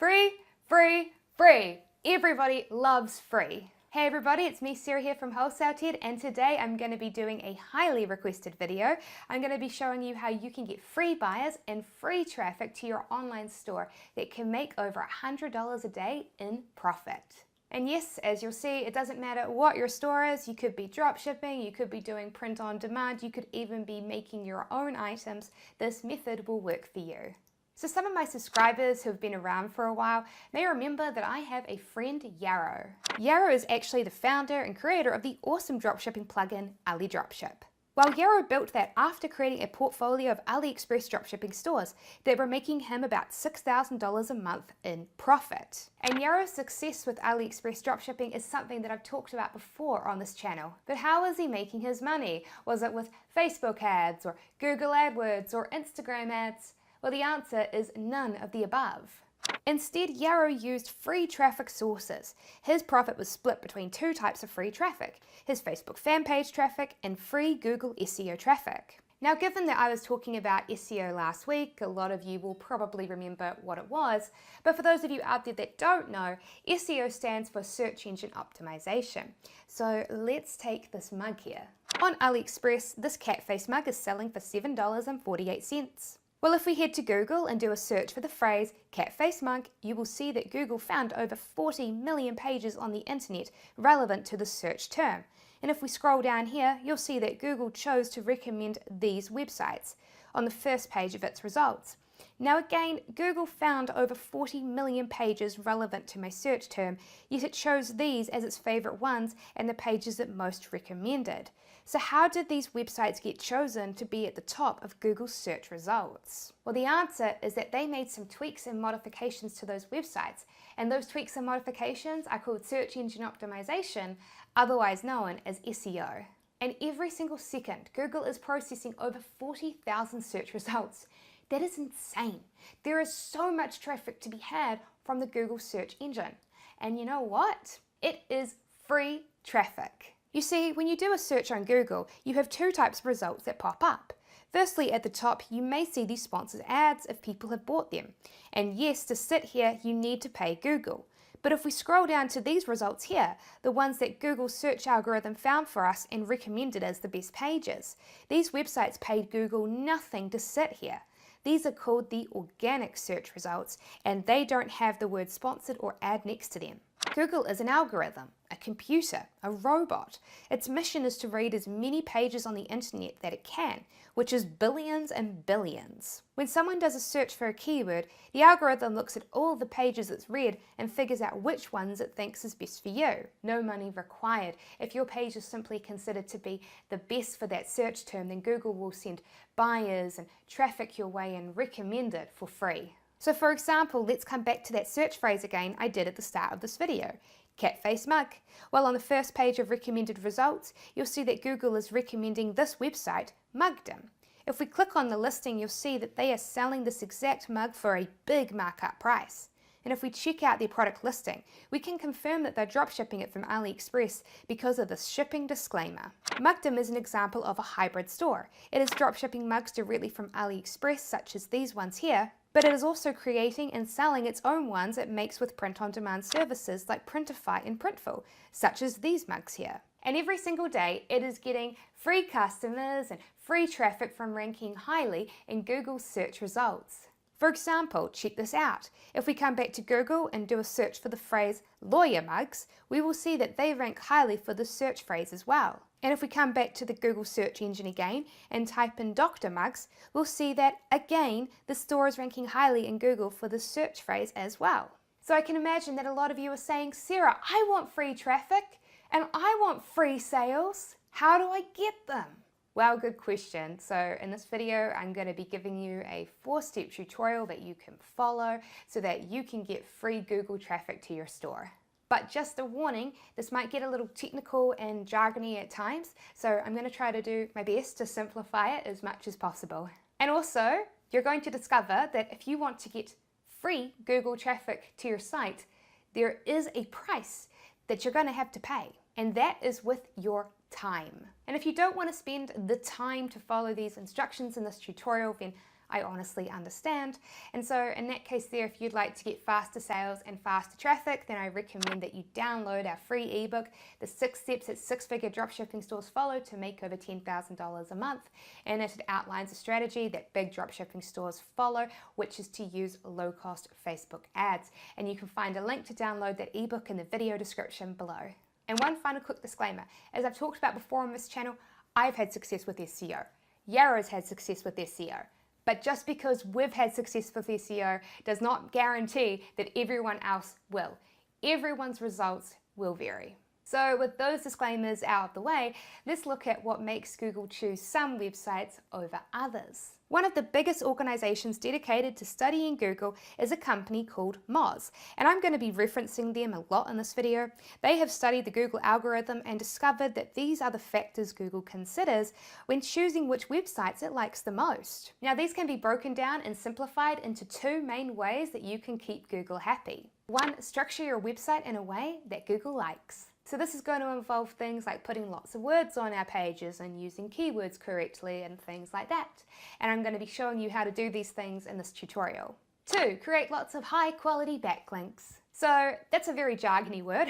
Free, free, free. Everybody loves free. Hey everybody, it's me Sarah here from Wholesale Ted, and today I'm going to be doing a highly requested video. I'm going to be showing you how you can get free buyers and free traffic to your online store that can make over $100 a day in profit. And yes, as you'll see, it doesn't matter what your store is. You could be drop shipping, you could be doing print on demand, you could even be making your own items. This method will work for you. So some of my subscribers who have been around for a while may remember that I have a friend, Yarrow. Yarrow is actually the founder and creator of the awesome dropshipping plugin, Ali Dropship. Well, Yarrow built that after creating a portfolio of AliExpress dropshipping stores that were making him about $6,000 a month in profit. And Yarrow's success with AliExpress dropshipping is something that I've talked about before on this channel. But how was he making his money? Was it with Facebook ads or Google AdWords or Instagram ads? Well, the answer is none of the above. Instead, Yarrow used free traffic sources. His profit was split between two types of free traffic, his Facebook fan page traffic and free Google SEO traffic. Now, given that I was talking about SEO last week, a lot of you will probably remember what it was, but for those of you out there that don't know, SEO stands for Search Engine Optimization. So let's take this mug here. On AliExpress, this cat face mug is selling for $7.48. Well, if we head to Google and do a search for the phrase cat face mug, you will see that Google found over 40 million pages on the internet relevant to the search term. And if we scroll down here, you'll see that Google chose to recommend these websites on the first page of its results. Now again, Google found over 40 million pages relevant to my search term, yet it chose these as its favorite ones and the pages it most recommended. So how did these websites get chosen to be at the top of Google's search results? Well, the answer is that they made some tweaks and modifications to those websites, and those tweaks and modifications are called Search Engine Optimization, otherwise known as SEO. And every single second, Google is processing over 40,000 search results. That is insane. There is so much traffic to be had from the Google search engine. And you know what? It is free traffic. You see, when you do a search on Google, you have two types of results that pop up. Firstly, at the top, you may see these sponsored ads if people have bought them. And yes, to sit here, you need to pay Google. But if we scroll down to these results here, the ones that Google's search algorithm found for us and recommended as the best pages, these websites paid Google nothing to sit here. These are called the organic search results, and they don't have the word sponsored or ad next to them. Google is an algorithm, a computer, a robot. Its mission is to read as many pages on the internet that it can, which is billions and billions. When someone does a search for a keyword, the algorithm looks at all the pages it's read and figures out which ones it thinks is best for you. No money required. If your page is simply considered to be the best for that search term, then Google will send buyers and traffic your way and recommend it for free. So for example, let's come back to that search phrase again I did at the start of this video. Cat face mug. Well, on the first page of recommended results, you'll see that Google is recommending this website, Mugdom. If we click on the listing, you'll see that they are selling this exact mug for a big markup price. And if we check out their product listing, we can confirm that they're dropshipping it from AliExpress because of this shipping disclaimer. Mugdom is an example of a hybrid store. It is dropshipping mugs directly from AliExpress, such as these ones here, but it is also creating and selling its own ones it makes with print-on-demand services like Printify and Printful, such as these mugs here. And every single day, it is getting free customers and free traffic from ranking highly in Google's search results. For example, check this out. If we come back to Google and do a search for the phrase lawyer mugs, we will see that they rank highly for the search phrase as well. And if we come back to the Google search engine again and type in doctor mugs, we'll see that again, the store is ranking highly in Google for the search phrase as well. So I can imagine that a lot of you are saying, Sarah, I want free traffic and I want free sales. How do I get them? Well, good question. So in this video, I'm going to be giving you a 4-step tutorial that you can follow so that you can get free Google traffic to your store. But just a warning, this might get a little technical and jargony at times, so I'm going to try to do my best to simplify it as much as possible. And also, you're going to discover that if you want to get free Google traffic to your site, there is a price that you're going to have to pay, and that is with your time. And if you don't want to spend the time to follow these instructions in this tutorial, then I honestly understand. And so in that case there, if you'd like to get faster sales and faster traffic, then I recommend that you download our free ebook, The 6 Steps That 6-Figure Dropshipping Stores Follow to Make Over $10,000 a Month. In it, it outlines a strategy that big dropshipping stores follow, which is to use low-cost Facebook ads. And you can find a link to download that ebook in the video description below. And one final quick disclaimer, as I've talked about before on this channel, I've had success with SEO. Yarrow's had success with SEO. But just because we've had success with SEO does not guarantee that everyone else will. Everyone's results will vary. So with those disclaimers out of the way, let's look at what makes Google choose some websites over others. One of the biggest organizations dedicated to studying Google is a company called Moz, and I'm going to be referencing them a lot in this video. They have studied the Google algorithm and discovered that these are the factors Google considers when choosing which websites it likes the most. Now, these can be broken down and simplified into two main ways that you can keep Google happy. One, structure your website in a way that Google likes. So this is going to involve things like putting lots of words on our pages and using keywords correctly and things like that. And I'm going to be showing you how to do these things in this tutorial. 2, create lots of high quality backlinks. So that's a very jargony word.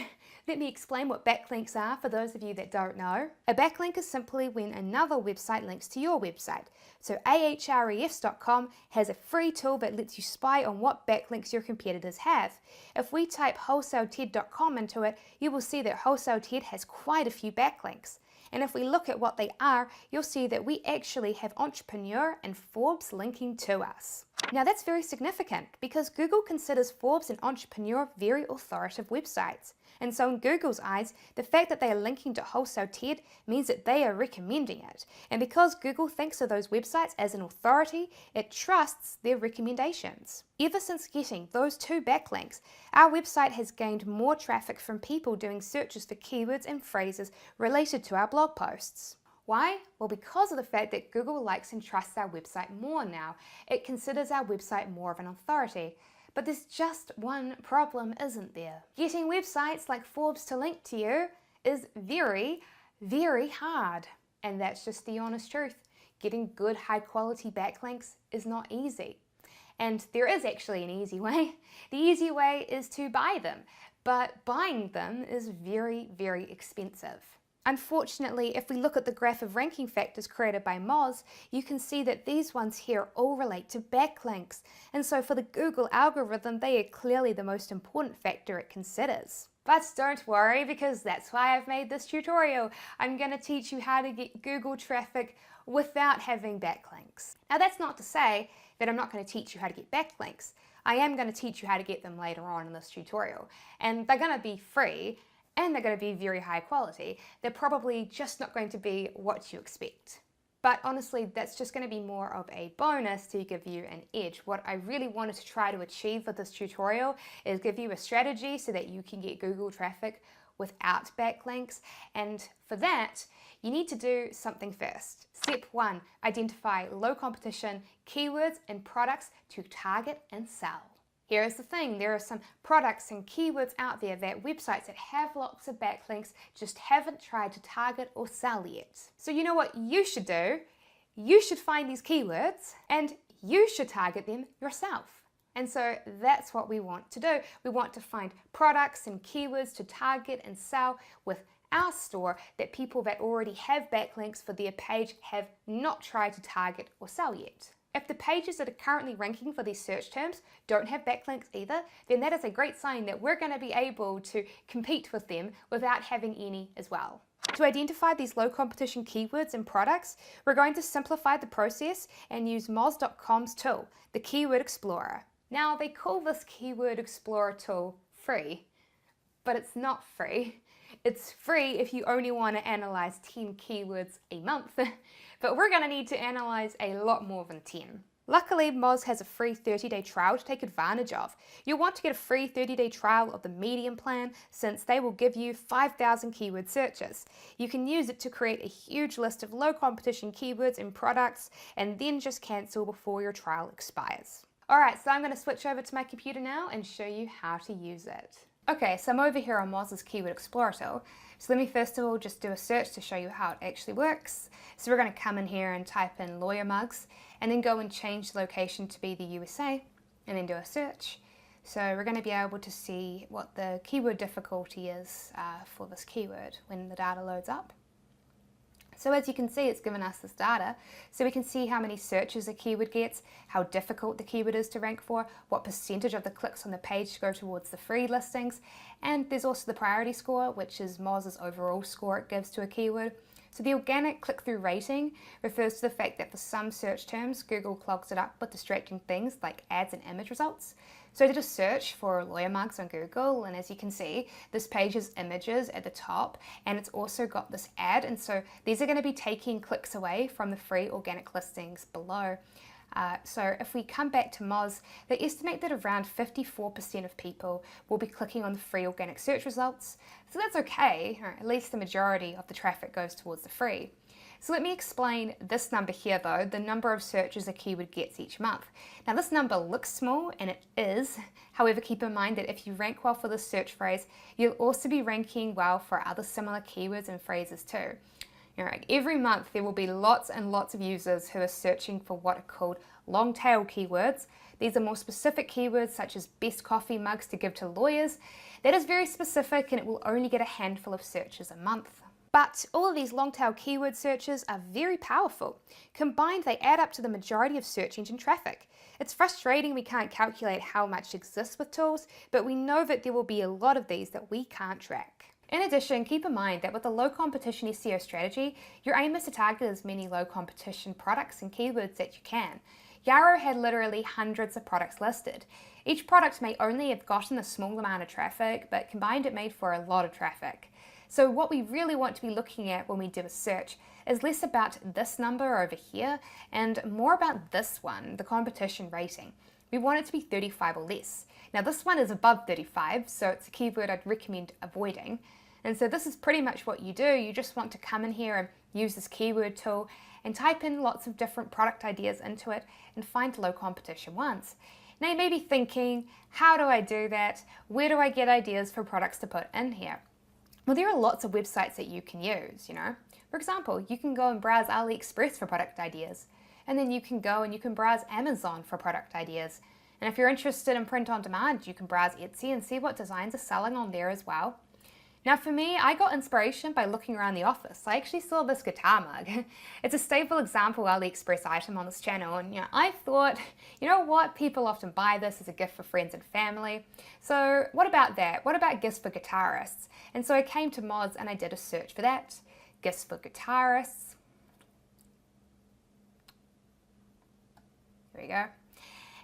Let me explain what backlinks are for those of you that don't know. A backlink is simply when another website links to your website. So ahrefs.com has a free tool that lets you spy on what backlinks your competitors have. If we type wholesaleted.com into it, you will see that WholesaleTed has quite a few backlinks. And if we look at what they are, you'll see that we actually have Entrepreneur and Forbes linking to us. Now that's very significant because Google considers Forbes and Entrepreneur very authoritative websites. And so in Google's eyes, the fact that they are linking to WholesaleTed means that they are recommending it. And because Google thinks of those websites as an authority, it trusts their recommendations. Ever since getting those 2 backlinks, our website has gained more traffic from people doing searches for keywords and phrases related to our blog posts. Why? Well, because of the fact that Google likes and trusts our website more now. It considers our website more of an authority. But there's just one problem, isn't there? Getting websites like Forbes to link to you is very, very hard. And that's just the honest truth. Getting good high quality backlinks is not easy. And there is actually an easy way. The easy way is to buy them, but buying them is very, very expensive. Unfortunately, if we look at the graph of ranking factors created by Moz, you can see that these ones here all relate to backlinks. And so for the Google algorithm, they are clearly the most important factor it considers. But don't worry, because that's why I've made this tutorial. I'm going to teach you how to get Google traffic without having backlinks. Now that's not to say that I'm not going to teach you how to get backlinks. I am going to teach you how to get them later on in this tutorial. And they're going to be free. And they're going to be very high quality. They're probably just not going to be what you expect. But honestly, that's just going to be more of a bonus to give you an edge. What I really wanted to try to achieve with this tutorial is give you a strategy so that you can get Google traffic without backlinks. And for that, you need to do something first. Step 1, identify low competition keywords and products to target and sell. Here's the thing, there are some products and keywords out there that websites that have lots of backlinks just haven't tried to target or sell yet. So you know what you should do? You should find these keywords and you should target them yourself. And so that's what we want to do. We want to find products and keywords to target and sell with our store that people that already have backlinks for their page have not tried to target or sell yet. If the pages that are currently ranking for these search terms don't have backlinks either, then that is a great sign that we're going to be able to compete with them without having any as well. To identify these low competition keywords and products, we're going to simplify the process and use Moz.com's tool, the Keyword Explorer. Now, they call this Keyword Explorer tool free, but it's not free. It's free if you only want to analyze 10 keywords a month, but we're going to need to analyze a lot more than 10. Luckily, Moz has a free 30-day trial to take advantage of. You'll want to get a free 30-day trial of the Medium plan since they will give you 5,000 keyword searches. You can use it to create a huge list of low competition keywords and products and then just cancel before your trial expires. Alright, so I'm going to switch over to my computer now and show you how to use it. Okay, so I'm over here on Moz's Keyword Explorer tool. So let me first of all just do a search to show you how it actually works. So we're going to come in here and type in lawyer mugs, and then go and change the location to be the USA, and then do a search. So we're going to be able to see what the keyword difficulty is for this keyword when the data loads up. So as you can see, it's given us this data, so we can see how many searches a keyword gets, how difficult the keyword is to rank for, what percentage of the clicks on the page go towards the free listings, and there's also the priority score, which is Moz's overall score it gives to a keyword. So the organic click-through rating refers to the fact that for some search terms, Google clogs it up with distracting things like ads and image results. So I did a search for lawyer mugs on Google, and as you can see, this page has images at the top, and it's also got this ad, and so these are going to be taking clicks away from the free organic listings below. So if we come back to Moz, they estimate that around 54% of people will be clicking on the free organic search results. So that's okay, or at least the majority of the traffic goes towards the free. So let me explain this number here though, the number of searches a keyword gets each month. Now this number looks small, and it is. However, keep in mind that if you rank well for this search phrase, you'll also be ranking well for other similar keywords and phrases too. Every month there will be lots and lots of users who are searching for what are called long tail keywords. These are more specific keywords such as best coffee mugs to give to lawyers. That is very specific, and it will only get a handful of searches a month. But all of these long tail keyword searches are very powerful. Combined, they add up to the majority of search engine traffic. It's frustrating we can't calculate how much exists with tools, but we know that there will be a lot of these that we can't track. In addition, keep in mind that with a low competition SEO strategy, your aim is to target as many low competition products and keywords that you can. Yarrow had literally hundreds of products listed. Each product may only have gotten a small amount of traffic, but combined it made for a lot of traffic. So what we really want to be looking at when we do a search is less about this number over here and more about this one, the competition rating. We want it to be 35 or less. Now this one is above 35, so it's a keyword I'd recommend avoiding. And so this is pretty much what you do. You just want to come in here and use this keyword tool and type in lots of different product ideas into it and find low competition ones. Now you may be thinking, how do I do that? Where do I get ideas for products to put in here? Well, there are lots of websites that you can use, For example, you can go and browse AliExpress for product ideas, and then you can go and you can browse Amazon for product ideas. And if you're interested in print on demand, you can browse Etsy and see what designs are selling on there as well. Now for me, I got inspiration by looking around the office. I actually saw this guitar mug. It's a staple example AliExpress item on this channel, and I thought, you know what, people often buy this as a gift for friends and family. So what about that? What about gifts for guitarists? And so I came to Moz and I did a search for that. Gifts for guitarists. There we go.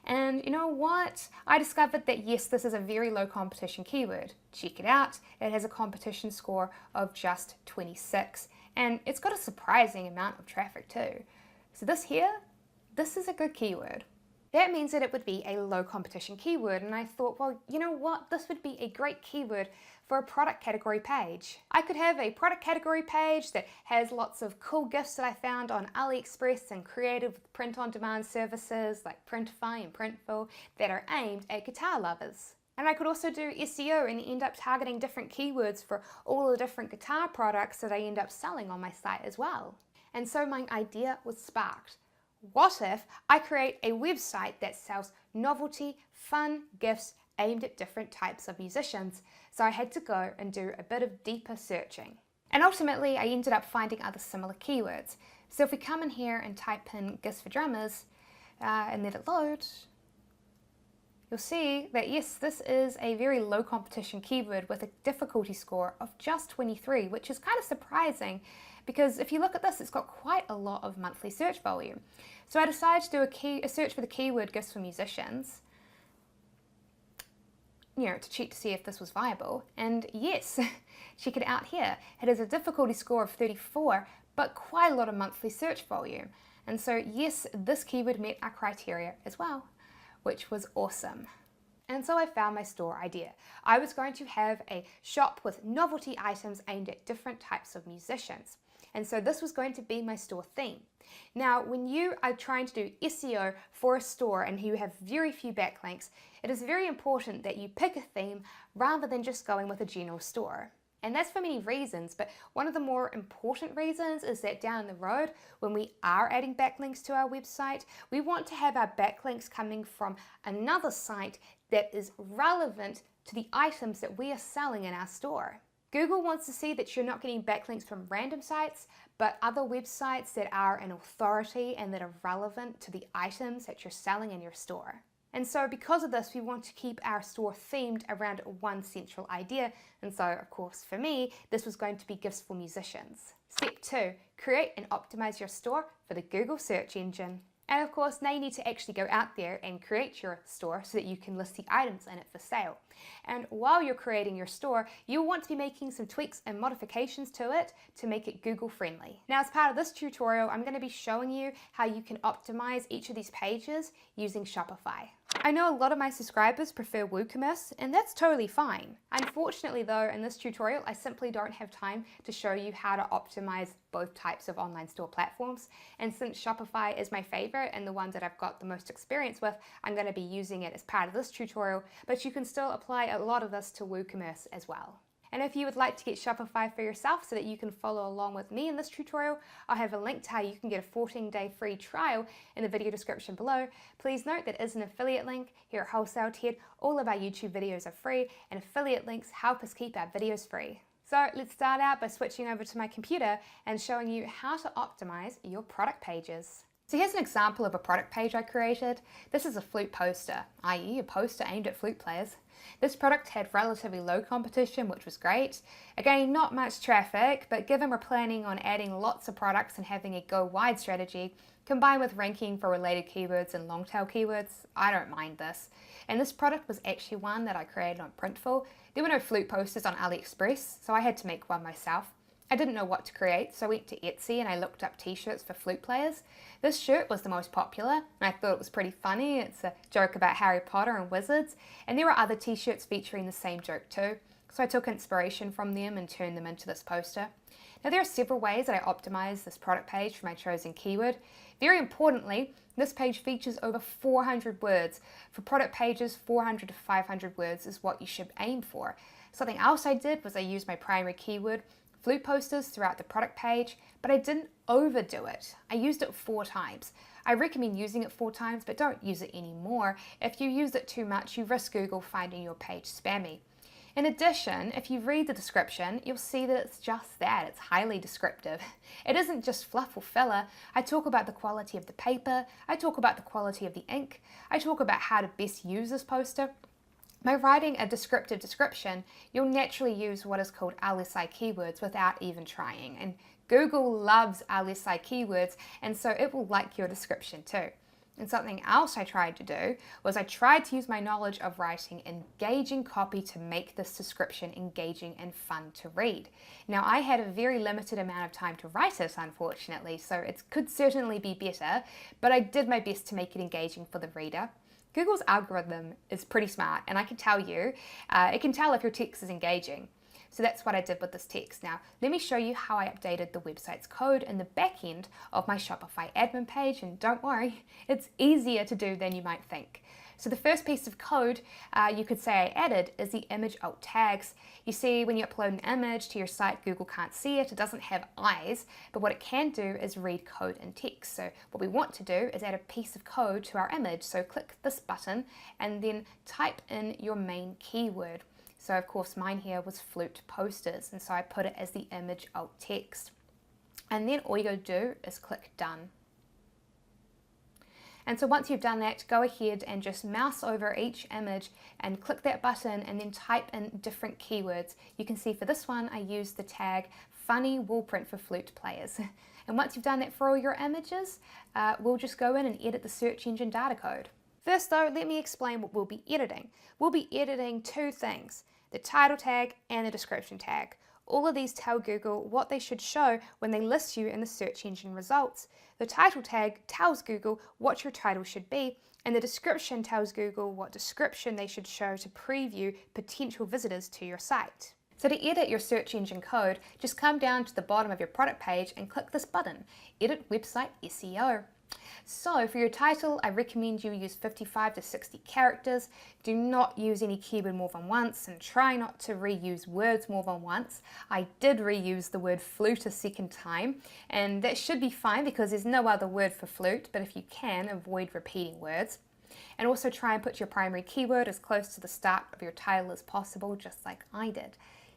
And you know what? I discovered that yes, this is a very low competition keyword. Check it out. It has a competition score of just 26, and it's got a surprising amount of traffic too. So this here, this is a good keyword. That means that it would be a low competition keyword, and I thought, well, you know what? This would be a great keyword for a product category page. I could have a product category page that has lots of cool gifts that I found on AliExpress and creative with print-on-demand services like Printify and Printful that are aimed at guitar lovers. And I could also do SEO and end up targeting different keywords for all the different guitar products that I end up selling on my site as well. And so my idea was sparked. What if I create a website that sells novelty, fun gifts aimed at different types of musicians? So I had to go and do a bit of deeper searching. And ultimately, I ended up finding other similar keywords. So if we come in here and type in gifts for drummers and let it load, you'll see that yes, this is a very low competition keyword with a difficulty score of just 23, which is kind of surprising because if you look at this, it's got quite a lot of monthly search volume. So I decided to do a search for the keyword gifts for musicians, to check to see if this was viable. And yes, check it out here. It has a difficulty score of 34, but quite a lot of monthly search volume. And so yes, this keyword met our criteria as well, which was awesome. And so I found my store idea. I was going to have a shop with novelty items aimed at different types of musicians. And so this was going to be my store theme. Now, when you are trying to do SEO for a store and you have very few backlinks, it is very important that you pick a theme rather than just going with a general store. And that's for many reasons, but one of the more important reasons is that down the road, when we are adding backlinks to our website, we want to have our backlinks coming from another site that is relevant to the items that we are selling in our store. Google wants to see that you're not getting backlinks from random sites, but other websites that are an authority and that are relevant to the items that you're selling in your store. And so because of this, we want to keep our store themed around one central idea. And so, of course, for me, this was going to be gifts for musicians. Step 2, create and optimize your store for the Google search engine. And of course, now you need to actually go out there and create your store so that you can list the items in it for sale. And while you're creating your store, you'll want to be making some tweaks and modifications to it to make it Google friendly. Now, as part of this tutorial, I'm going to be showing you how you can optimize each of these pages using Shopify. I know a lot of my subscribers prefer WooCommerce, and that's totally fine. Unfortunately though, in this tutorial, I simply don't have time to show you how to optimize both types of online store platforms. And since Shopify is my favorite and the one that I've got the most experience with, I'm going to be using it as part of this tutorial, but you can still apply a lot of this to WooCommerce as well. And if you would like to get Shopify for yourself so that you can follow along with me in this tutorial, I'll have a link to how you can get a 14-day free trial in the video description below. Please note that is an affiliate link. Here at Wholesale Ted, all of our YouTube videos are free, and affiliate links help us keep our videos free. So let's start out by switching over to my computer and showing you how to optimize your product pages. So here's an example of a product page I created. This is a flute poster, i.e. a poster aimed at flute players. This product had relatively low competition, which was great. Again, not much traffic, but given we're planning on adding lots of products and having a go wide strategy, combined with ranking for related keywords and long tail keywords, I don't mind this. And this product was actually one that I created on Printful. There were no flute posters on AliExpress, so I had to make one myself. I didn't know what to create, so I went to Etsy and I looked up t-shirts for flute players. This shirt was the most popular, and I thought it was pretty funny. It's a joke about Harry Potter and wizards, and there were other t-shirts featuring the same joke too. So I took inspiration from them and turned them into this poster. Now there are several ways that I optimize this product page for my chosen keyword. Very importantly, this page features over 400 words. For product pages, 400 to 500 words is what you should aim for. Something else I did was I used my primary keyword, flute posters, throughout the product page, but I didn't overdo it. I used it 4 times. I recommend using it 4 times, but don't use it anymore. If you use it too much, you risk Google finding your page spammy. In addition, if you read the description, you'll see that it's just that. It's highly descriptive. It isn't just fluff or filler. I talk about the quality of the paper. I talk about the quality of the ink. I talk about how to best use this poster. By writing a descriptive description, you'll naturally use what is called LSI keywords without even trying. And Google loves LSI keywords, and so it will like your description too. And something else I tried to do was I tried to use my knowledge of writing engaging copy to make this description engaging and fun to read. Now, I had a very limited amount of time to write it, unfortunately, so it could certainly be better, but I did my best to make it engaging for the reader. Google's algorithm is pretty smart, and I can tell you, it can tell if your text is engaging. So that's what I did with this text. Now, let me show you how I updated the website's code in the back end of my Shopify admin page, and don't worry, it's easier to do than you might think. So the first piece of code you could say I added is the image alt tags. You see, when you upload an image to your site, Google can't see it. It doesn't have eyes, but what it can do is read code and text. So what we want to do is add a piece of code to our image. So click this button and then type in your main keyword. So of course mine here was flute posters, and so I put it as the image alt text. And then all you gotta do is click done. And so once you've done that, go ahead and just mouse over each image and click that button and then type in different keywords. You can see for this one, I used the tag funny wall print for flute players. And once you've done that for all your images, we'll just go in and edit the search engine data code. First though, let me explain what we'll be editing. We'll be editing 2 things, the title tag and the description tag. All of these tell Google what they should show when they list you in the search engine results. The title tag tells Google what your title should be, and the description tells Google what description they should show to preview potential visitors to your site. So to edit your search engine code, just come down to the bottom of your product page and click this button, Edit Website SEO. So for your title, I recommend you use 55 to 60 characters. Do not use any keyword more than once and try not to reuse words more than once. I did reuse the word flute a second time, and that should be fine because there's no other word for flute, but if you can, avoid repeating words. And also try and put your primary keyword as close to the start of your title as possible, just like I did.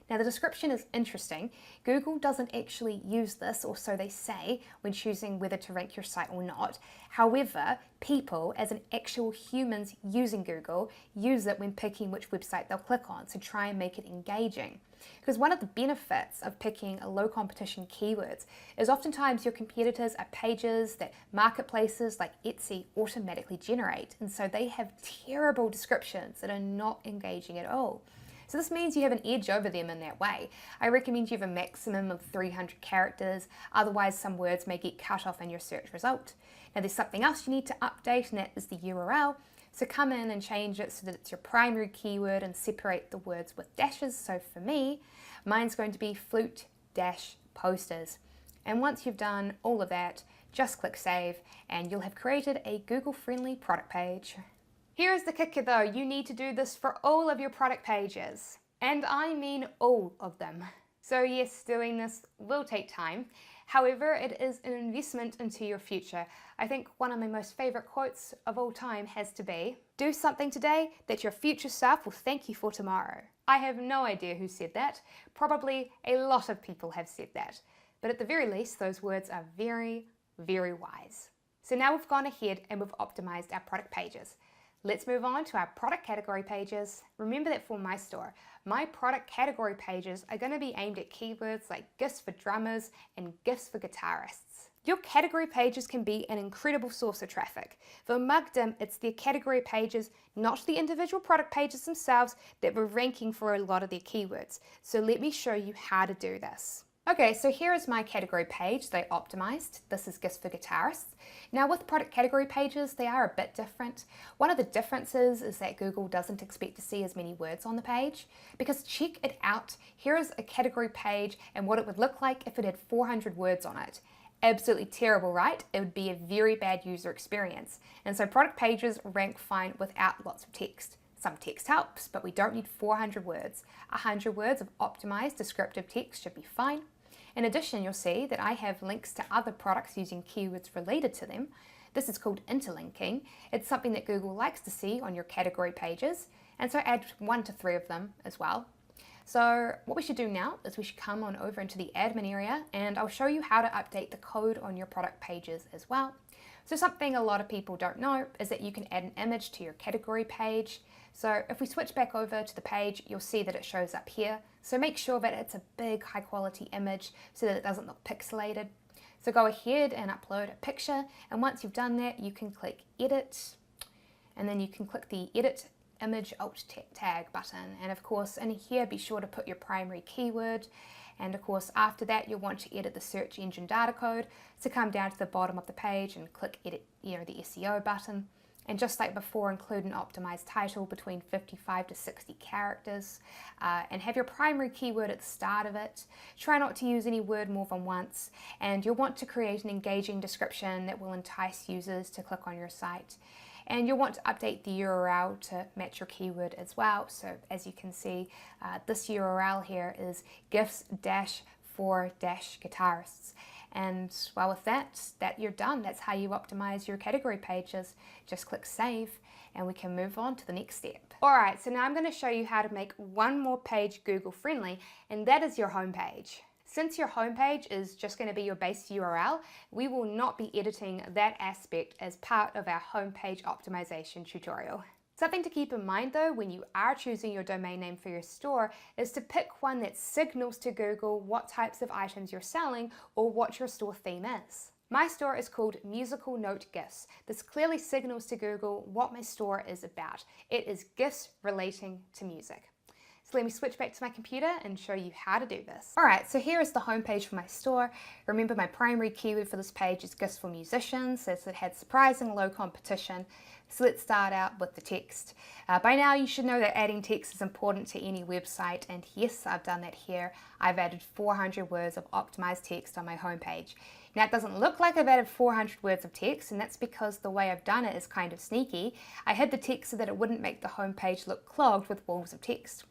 Now the description is interesting. Google doesn't actually use this, or so they say, when choosing whether to rank your site or not. However, people, as in actual humans using Google, use it when picking which website they'll click on, so try and make it engaging. Because one of the benefits of picking a low competition keywords is oftentimes your competitors are pages that marketplaces like Etsy automatically generate, and so they have terrible descriptions that are not engaging at all. So this means you have an edge over them in that way. I recommend you have a maximum of 300 characters, otherwise some words may get cut off in your search result. Now there's something else you need to update, and that is the URL. So come in and change it so that it's your primary keyword and separate the words with dashes. So for me, mine's going to be flute-posters. And once you've done all of that, just click save and you'll have created a Google-friendly product page. Here's the kicker though, you need to do this for all of your product pages. And I mean all of them. So yes, doing this will take time. However, it is an investment into your future. I think one of my most favorite quotes of all time has to be, "Do something today that your future self will thank you for tomorrow." I have no idea who said that. Probably a lot of people have said that. But at the very least, those words are very, very wise. So now we've gone ahead and we've optimized our product pages. Let's move on to our product category pages. Remember that for my store, my product category pages are going to be aimed at keywords like gifts for drummers and gifts for guitarists. Your category pages can be an incredible source of traffic. For Mugdim, it's their category pages, not the individual product pages themselves, that were ranking for a lot of their keywords. So let me show you how to do this. Okay, so here is my category page they optimized. This is gifts for guitarists. Now with product category pages, they are a bit different. One of the differences is that Google doesn't expect to see as many words on the page, because check it out. Here is a category page and what it would look like if it had 400 words on it. Absolutely terrible, right? It would be a very bad user experience. And so product pages rank fine without lots of text. Some text helps, but we don't need 400 words. 100 words of optimized descriptive text should be fine. In addition, you'll see that I have links to other products using keywords related to them. This is called interlinking. It's something that Google likes to see on your category pages, and so add 1 to 3 of them as well. So what we should do now is we should come on over into the admin area, and I'll show you how to update the code on your product pages as well. So something a lot of people don't know is that you can add an image to your category page. So if we switch back over to the page, you'll see that it shows up here. So make sure that it's a big high quality image so that it doesn't look pixelated. So go ahead and upload a picture, and once you've done that, you can click edit, and then you can click the edit image alt tag button. And of course in here, be sure to put your primary keyword. And of course, after that, you'll want to edit the search engine data code. So come down to the bottom of the page and click edit, the SEO button. And just like before, include an optimized title between 55 to 60 characters, and have your primary keyword at the start of it. Try not to use any word more than once, and you'll want to create an engaging description that will entice users to click on your site. And you'll want to update the URL to match your keyword as well. So as you can see, this URL here is gifts-for-guitarists. And well, with that you're done. That's how you optimize your category pages. Just click save and we can move on to the next step. All right, so now I'm going to show you how to make one more page Google friendly, and that is your homepage. Since your homepage is just going to be your base URL, we will not be editing that aspect as part of our homepage optimization tutorial. Something to keep in mind though, when you are choosing your domain name for your store, is to pick one that signals to Google what types of items you're selling or what your store theme is. My store is called Musical Note Gifts. This clearly signals to Google what my store is about. It is gifts relating to music. So let me switch back to my computer and show you how to do this. All right, so here is the homepage for my store. Remember, my primary keyword for this page is gifts for musicians, as it had surprising low competition. So let's start out with the text. By now you should know that adding text is important to any website, and yes, I've done that here. I've added 400 words of optimized text on my homepage. Now it doesn't look like I've added 400 words of text, and that's because the way I've done it is kind of sneaky. I hid the text so that it wouldn't make the home page look clogged with walls of text.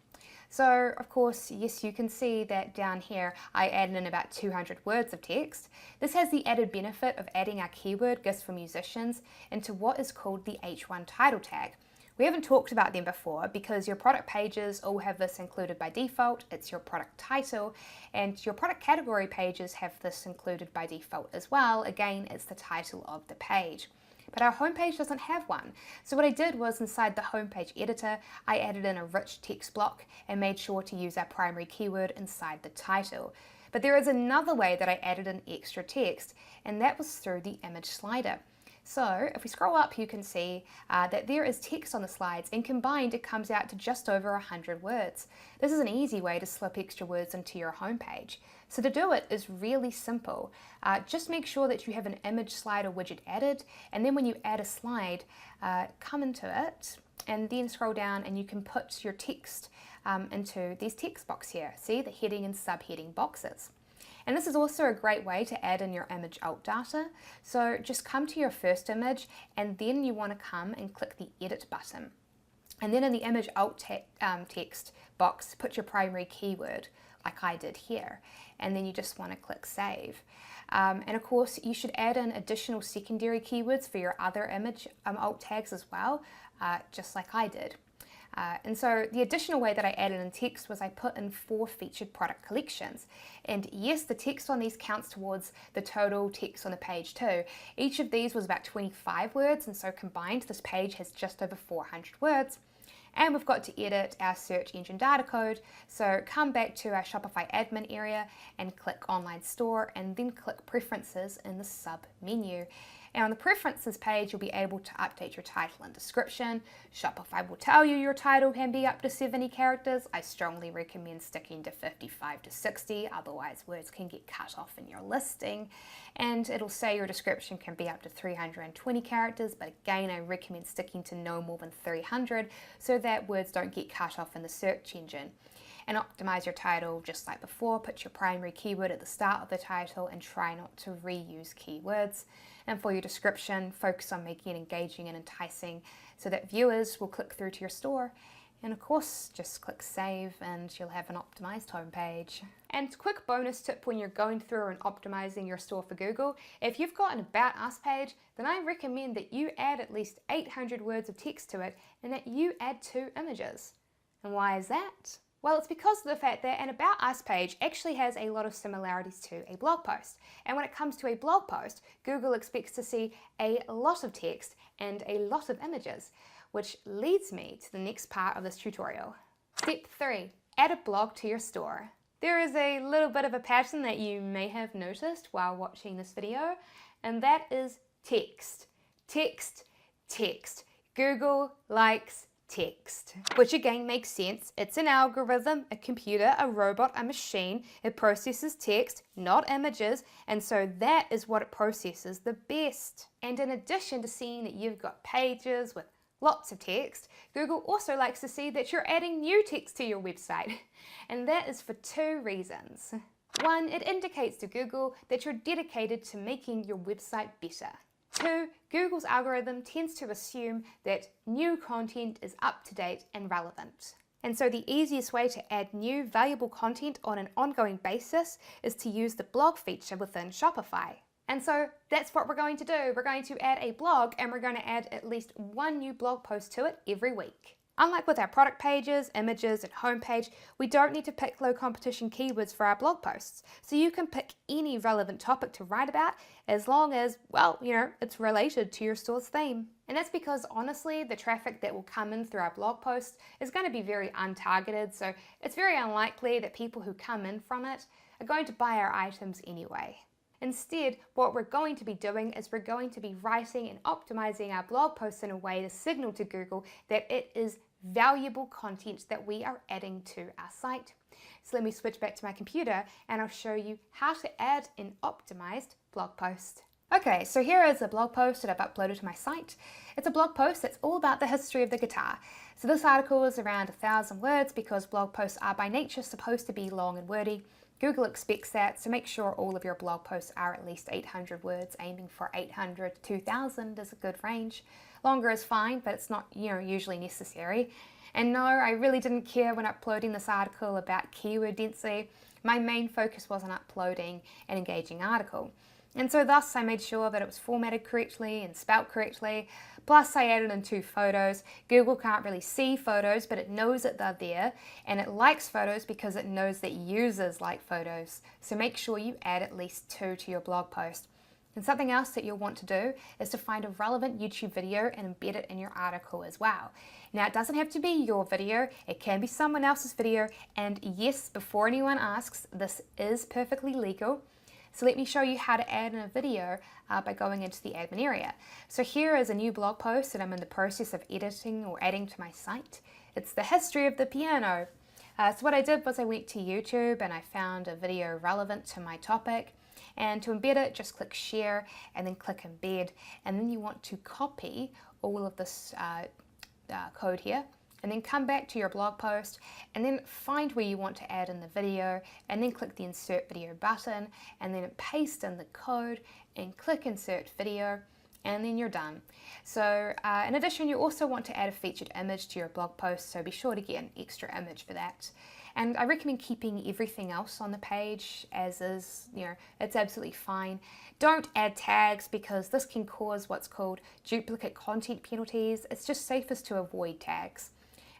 So of course, yes, you can see that down here I added in about 200 words of text. This has the added benefit of adding our keyword gifts for musicians into what is called the H1 title tag. We haven't talked about them before because your product pages all have this included by default. It's your product title, and your product category pages have this included by default as well. Again, it's the title of the page. But our homepage doesn't have one. So what I did was inside the homepage editor, I added in a rich text block and made sure to use our primary keyword inside the title. But there is another way that I added in extra text, and that was through the image slider. So if we scroll up, you can see that there is text on the slides, and combined it comes out to just over 100 words. This is an easy way to slip extra words into your homepage. So to do it is really simple. Just make sure that you have an image slider widget added, and then when you add a slide, come into it and then scroll down, and you can put your text into these text box here. See the heading and subheading boxes. And this is also a great way to add in your image alt data. So just come to your first image, and then you want to come and click the edit button. And then in the image alt text box, put your primary keyword like I did here. And then you just want to click save. And of course, you should add in additional secondary keywords for your other image alt tags as well, just like I did. And so the additional way that I added in text was I put in 4 featured product collections. And yes, the text on these counts towards the total text on the page too. Each of these was about 25 words, and so combined this page has just over 400 words. And we've got to edit our search engine data code. So come back to our Shopify admin area and click online store, and then click preferences in the sub menu. And on the preferences page, you'll be able to update your title and description. Shopify will tell you your title can be up to 70 characters. I strongly recommend sticking to 55 to 60, otherwise words can get cut off in your listing. And it'll say your description can be up to 320 characters, but again, I recommend sticking to no more than 300 so that words don't get cut off in the search engine. And optimize your title just like before. Put your primary keyword at the start of the title and try not to reuse keywords. And for your description, focus on making it engaging and enticing so that viewers will click through to your store. And of course, just click save and you'll have an optimized homepage. And quick bonus tip when you're going through and optimizing your store for Google, if you've got an About Us page, then I recommend that you add at least 800 words of text to it and that you add 2 images. And why is that? Well, it's because of the fact that an About Us page actually has a lot of similarities to a blog post. And when it comes to a blog post, Google expects to see a lot of text and a lot of images, which leads me to the next part of this tutorial. Step 3, add a blog to your store. There is a little bit of a pattern that you may have noticed while watching this video, and that is text. Text, text. Google likes text, which again makes sense. It's an algorithm, a computer, a robot, a machine. It processes text, not images, and so that is what it processes the best. And in addition to seeing that you've got pages with lots of text, Google also likes to see that you're adding new text to your website. And that is for 2 reasons. 1, it indicates to Google that you're dedicated to making your website better. 2, Google's algorithm tends to assume that new content is up to date and relevant. And so the easiest way to add new valuable content on an ongoing basis is to use the blog feature within Shopify. And so that's what we're going to do. We're going to add a blog, and we're going to add at least 1 new blog post to it every week. Unlike with our product pages, images, and homepage, we don't need to pick low competition keywords for our blog posts. So you can pick any relevant topic to write about as long as, well, it's related to your store's theme. And that's because honestly, the traffic that will come in through our blog posts is going to be very untargeted. So it's very unlikely that people who come in from it are going to buy our items anyway. Instead, what we're going to be doing is we're going to be writing and optimizing our blog posts in a way to signal to Google that it is valuable content that we are adding to our site. So let me switch back to my computer and I'll show you how to add an optimized blog post. Okay, so here is a blog post that I've uploaded to my site. It's a blog post that's all about the history of the guitar. So this article is around 1,000 words because blog posts are by nature supposed to be long and wordy. Google expects that, so make sure all of your blog posts are at least 800 words. Aiming for 800 to 2000 is a good range. Longer is fine, but it's not, usually necessary. And no, I really didn't care when uploading this article about keyword density. My main focus was on uploading an engaging article. And so thus I made sure that it was formatted correctly and spelt correctly. Plus I added in 2 photos. Google can't really see photos, but it knows that they're there, and it likes photos because it knows that users like photos. So make sure you add at least 2 to your blog post. And something else that you'll want to do is to find a relevant YouTube video and embed it in your article as well. Now, it doesn't have to be your video, it can be someone else's video, and yes, before anyone asks, this is perfectly legal. So let me show you how to add in a video by going into the admin area. So here is a new blog post that I'm in the process of editing or adding to my site. It's the history of the piano. So what I did was I went to YouTube and I found a video relevant to my topic. And to embed it, just click share and then click embed. And then you want to copy all of this code here, and then come back to your blog post and then find where you want to add in the video, and then click the insert video button and then paste in the code and click insert video, and then you're done. So in addition, you also want to add a featured image to your blog post, so be sure to get an extra image for that. And I recommend keeping everything else on the page as is. It's absolutely fine. Don't add tags because this can cause what's called duplicate content penalties. It's just safest to avoid tags.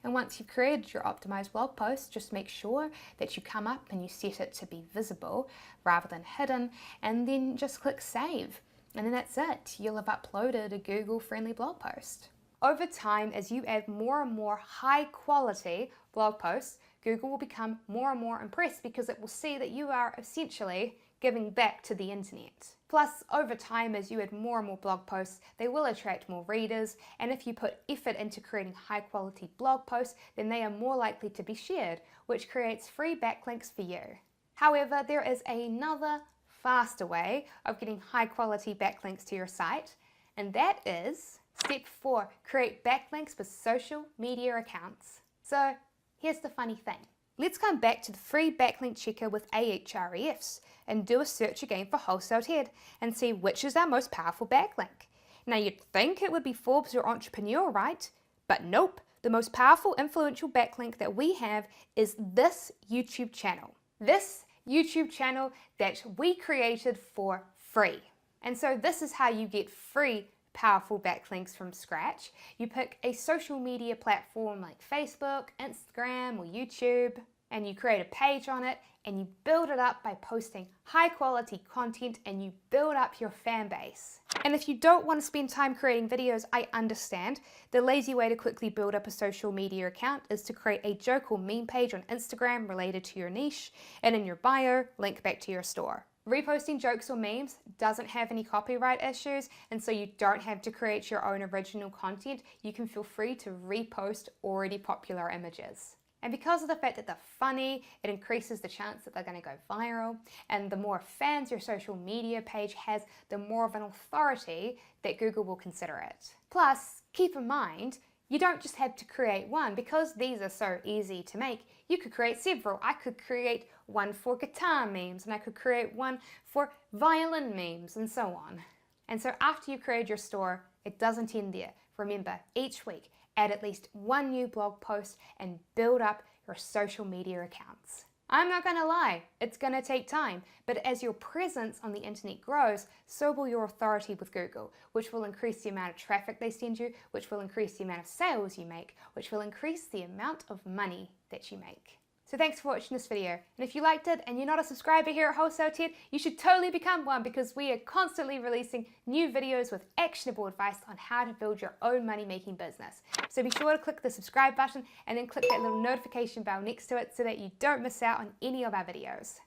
And once you've created your optimized blog post, just make sure that you come up and you set it to be visible rather than hidden, and then just click save. And then that's it. You'll have uploaded a Google-friendly blog post. Over time, as you add more and more high-quality blog posts, Google will become more and more impressed because it will see that you are essentially giving back to the internet. Plus, over time, as you add more and more blog posts, they will attract more readers, and if you put effort into creating high-quality blog posts, then they are more likely to be shared, which creates free backlinks for you. However, there is another faster way of getting high-quality backlinks to your site, and that is step 4, create backlinks with social media accounts. So here's the funny thing. Let's come back to the free backlink checker with Ahrefs and do a search again for Wholesale Ted and see which is our most powerful backlink. Now you'd think it would be Forbes or Entrepreneur, right? But nope, the most powerful influential backlink that we have is this YouTube channel. This YouTube channel that we created for free. And so this is how you get free powerful backlinks from scratch. You pick a social media platform like Facebook, Instagram, or YouTube, and you create a page on it, and you build it up by posting high quality content, and you build up your fan base. And if you don't want to spend time creating videos, I understand. The lazy way to quickly build up a social media account is to create a joke or meme page on Instagram related to your niche, and in your bio, link back to your store. Reposting jokes or memes doesn't have any copyright issues, and so you don't have to create your own original content. You can feel free to repost already popular images. And because of the fact that they're funny, it increases the chance that they're going to go viral. And the more fans your social media page has, the more of an authority that Google will consider it. Plus, keep in mind, you don't just have to create one. Because these are so easy to make, you could create several. I could create one for guitar memes, and I could create one for violin memes, and so on. And so after you create your store, it doesn't end there. Remember, each week, add at least one new blog post and build up your social media accounts. I'm not gonna lie, it's gonna take time, but as your presence on the internet grows, so will your authority with Google, which will increase the amount of traffic they send you, which will increase the amount of sales you make, which will increase the amount of money that you make. So thanks for watching this video, and if you liked it and you're not a subscriber here at Wholesale Ted, you should totally become one, because we are constantly releasing new videos with actionable advice on how to build your own money-making business. So be sure to click the subscribe button and then click that little notification bell next to it so that you don't miss out on any of our videos.